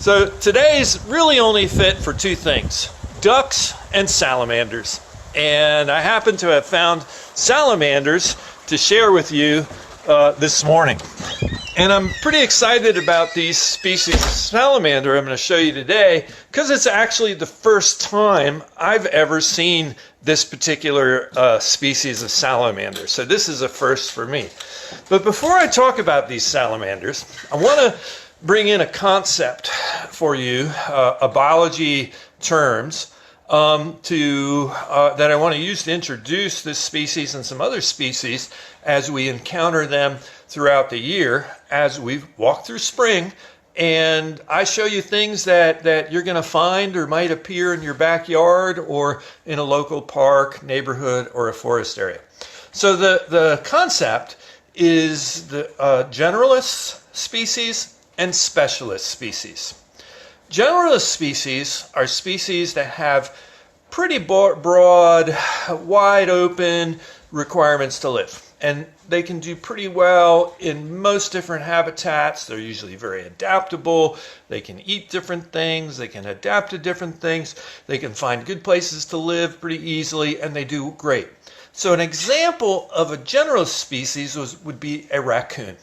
So today's really only fit for two things, ducks and salamanders. And I happen to have found salamanders to share with you this morning. And I'm pretty excited about these species of salamander I'm going to show you today because it's actually the first time I've ever seen this particular species of salamander. So this is a first for me. But before I talk about these salamanders, I want to bring in a concept for you, a biology terms, that I want to use to introduce this species and some other species as we encounter them throughout the year as we walk through spring. And I show you things that you're going to find or might appear in your backyard or in a local park, neighborhood, or a forest area. So the concept is the generalist species and specialist species. Generalist species are species that have pretty broad, wide open requirements to live. And they can do pretty well in most different habitats. They're usually very adaptable. They can eat different things. They can adapt to different things. They can find good places to live pretty easily, and they do great. So an example of a generalist species would be a raccoon.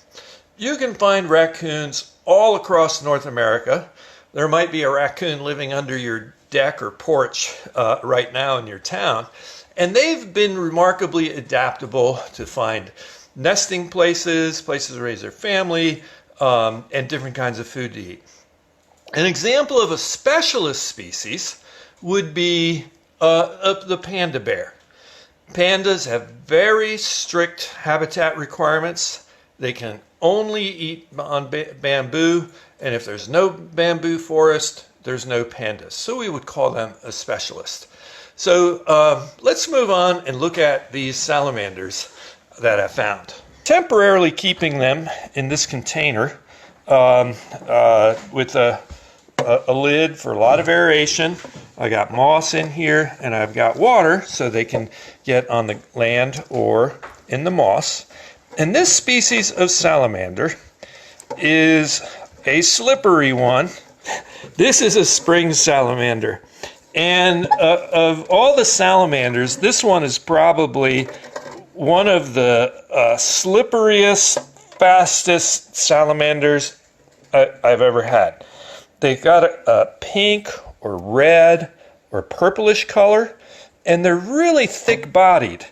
You can find raccoons all across North America. There might be a raccoon living under your deck or porch right now in your town. And they've been remarkably adaptable to find nesting places, places to raise their family, and different kinds of food to eat. An example of a specialist species would be the panda bear. Pandas have very strict habitat requirements. They can only eat on bamboo, and if there's no bamboo forest, there's no pandas. So we would call them a specialist. So let's move on and look at these salamanders that I found. Temporarily keeping them in this container with a lid for a lot of aeration. I got moss in here and I've got water so they can get on the land or in the moss. And this species of salamander is a slippery one. This is a spring salamander. And of all the salamanders, this one is probably one of the slipperiest, fastest salamanders I've ever had. They've got a pink or red or purplish color, and they're really thick-bodied.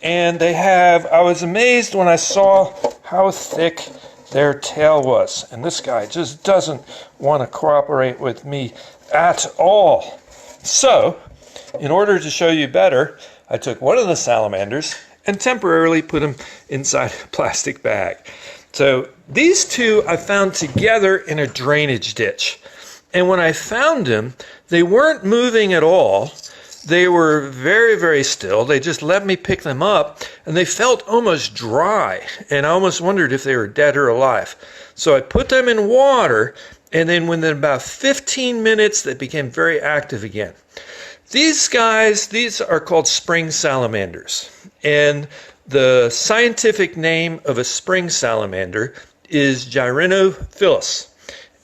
And they have, I was amazed when I saw how thick their tail was. And this guy just doesn't want to cooperate with me at all. So, in order to show you better, I took one of the salamanders and temporarily put him inside a plastic bag. So these two I found together in a drainage ditch. And when I found them, they weren't moving at all. They were very, very still. They just let me pick them up, and they felt almost dry. And I almost wondered if they were dead or alive. So I put them in water, and then within about 15 minutes, they became very active again. These guys, these are called spring salamanders. And the scientific name of a spring salamander is Gyrinophilus.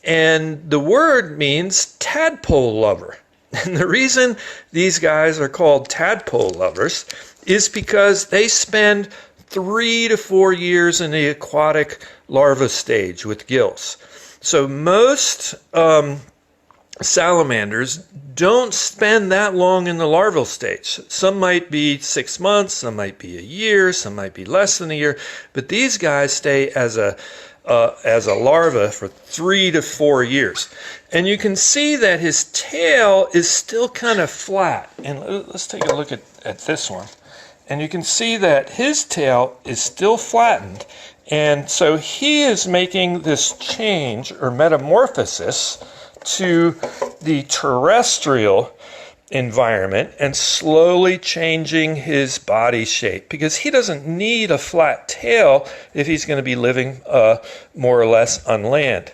And the word means tadpole lover. And the reason these guys are called tadpole lovers is because they spend 3 to 4 years in the aquatic larva stage with gills. So most salamanders don't spend that long in the larval stage. Some might be 6 months, some might be a year, some might be less than a year, but these guys stay as a larva for 3 to 4 years. And you can see that his tail is still kind of flat. And let's take a look at this one. And you can see that his tail is still flattened. And so he is making this change or metamorphosis to the terrestrial environment and slowly changing his body shape because he doesn't need a flat tail if he's going to be living more or less on land.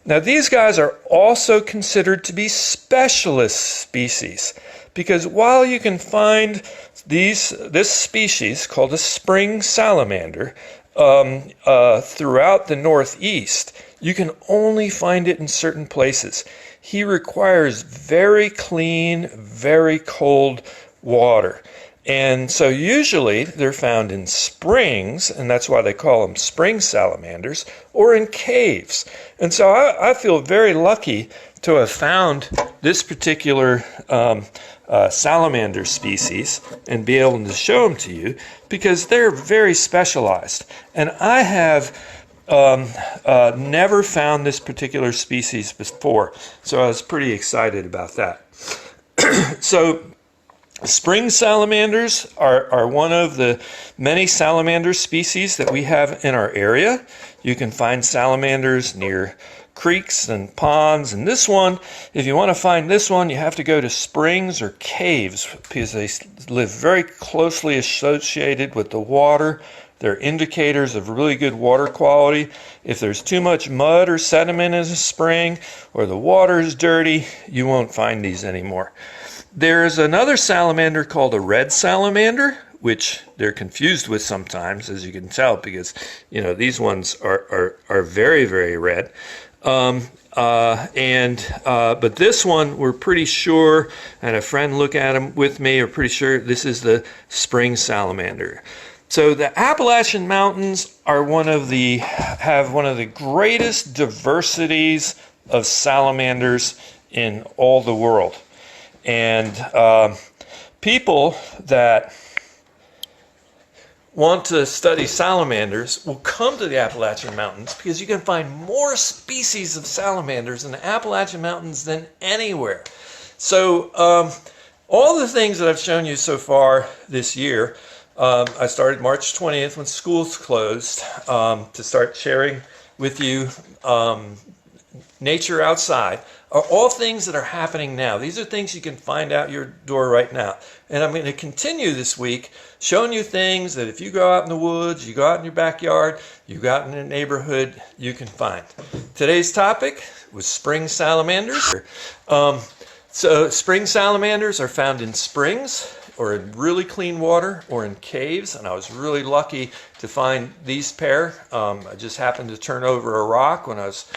Now these guys are also considered to be specialist species because while you can find this species called a spring salamander throughout the Northeast, You can only find it in certain places. He requires very clean, very cold water. And so usually they're found in springs, and that's why they call them spring salamanders, or in caves. And so I feel very lucky to have found this particular salamander species and be able to show them to you, because they're very specialized. And I have never found this particular species before, so I was pretty excited about that. So spring salamanders are one of the many salamander species that we have in our area. You can find salamanders near creeks and ponds, and this one, if you want to find this one, you have to go to springs or caves, because they live very closely associated with the water. They're indicators of really good water quality. If there's too much mud or sediment in a spring, or the water is dirty, you won't find these anymore. There's another salamander called a red salamander, which they're confused with sometimes, as you can tell, because these ones are very, very red. But this one, we're pretty sure, and a friend look at him with me, are pretty sure this is the spring salamander. So the Appalachian Mountains are have one of the greatest diversities of salamanders in all the world. And people that want to study salamanders will come to the Appalachian Mountains, because you can find more species of salamanders in the Appalachian Mountains than anywhere. So all the things that I've shown you so far this year, I started March 20th when schools closed to start sharing with you nature outside, are all things that are happening now. These are things you can find out your door right now. And I'm going to continue this week showing you things that if you go out in the woods, you go out in your backyard, you go out in your neighborhood, you can find. Today's topic was spring salamanders. So spring salamanders are found in springs, or in really clean water, or in caves, and I was really lucky to find these pair. I just happened to turn over a rock when I was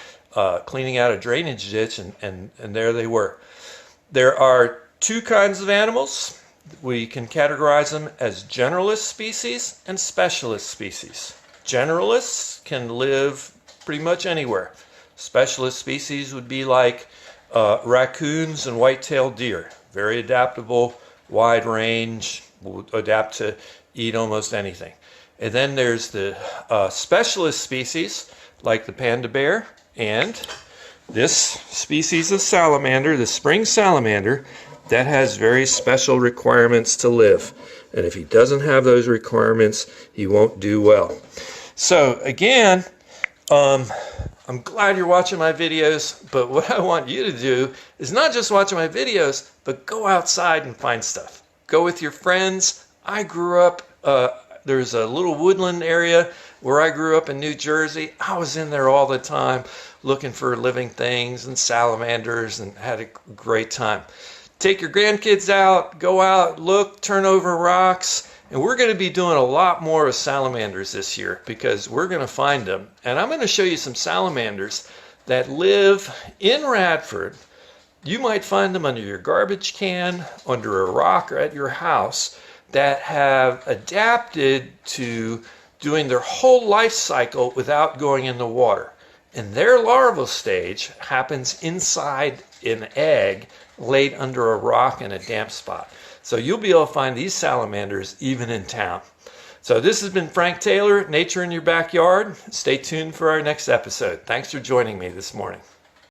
cleaning out a drainage ditch, and there they were. There are two kinds of animals. We can categorize them as generalist species and specialist species. Generalists can live pretty much anywhere. Specialist species would be like raccoons and white-tailed deer. Very adaptable, wide range, will adapt to eat almost anything. And then there's the specialist species, like the panda bear, and this species of salamander, the spring salamander, that has very special requirements to live. And if he doesn't have those requirements, he won't do well. So again, I'm glad you're watching my videos, but what I want you to do is not just watch my videos, but go outside and find stuff. Go with your friends. I grew up, there's a little woodland area where I grew up in New Jersey. I was in there all the time looking for living things and salamanders, and had a great time. Take your grandkids out, go out, look, turn over rocks, and we're going to be doing a lot more of salamanders this year, because we're going to find them. And I'm going to show you some salamanders that live in Radford. You might find them under your garbage can, under a rock, or at your house, that have adapted to doing their whole life cycle without going in the water. And their larval stage happens inside an egg laid under a rock in a damp spot. So you'll be able to find these salamanders even in town. So this has been Frank Taylor, Nature in Your Backyard. Stay tuned for our next episode. Thanks for joining me this morning.